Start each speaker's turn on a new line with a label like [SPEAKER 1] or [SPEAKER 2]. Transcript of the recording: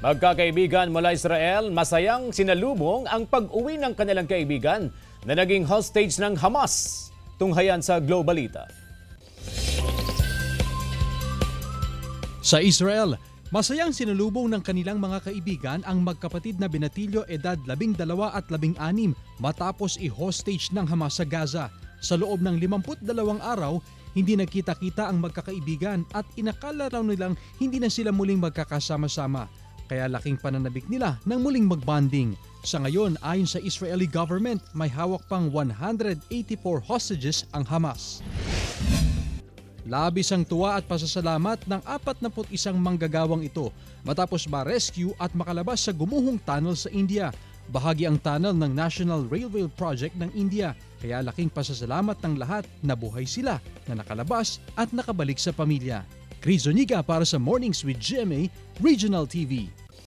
[SPEAKER 1] Magkakaibigan mula Israel, masayang sinalubong ang pag-uwi ng kanilang kaibigan na naging hostage ng Hamas. Tunghayan sa Globalita.
[SPEAKER 2] Sa Israel, masayang sinalubong ng kanilang mga kaibigan ang magkapatid na binatilyo edad 12 at 16 matapos i-hostage ng Hamas sa Gaza. Sa loob ng 52 araw, hindi nagkita-kita ang magkakaibigan at inakala raw nilang hindi na sila muling magkakasama-sama. Kaya laking pananabik nila ng muling magbanding. Sa ngayon, ayon sa Israeli government, may hawak pang 184 hostages ang Hamas. Labis ang tuwa at pasasalamat ng 41 manggagawang ito matapos ma-rescue at makalabas sa gumuhong tunnel sa India. Bahagi ang tunnel ng National Railway Project ng India, kaya laking pasasalamat ng lahat na buhay sila, na nakalabas at nakabalik sa pamilya. Chris Zuniga para sa Mornings with GMA Regional TV.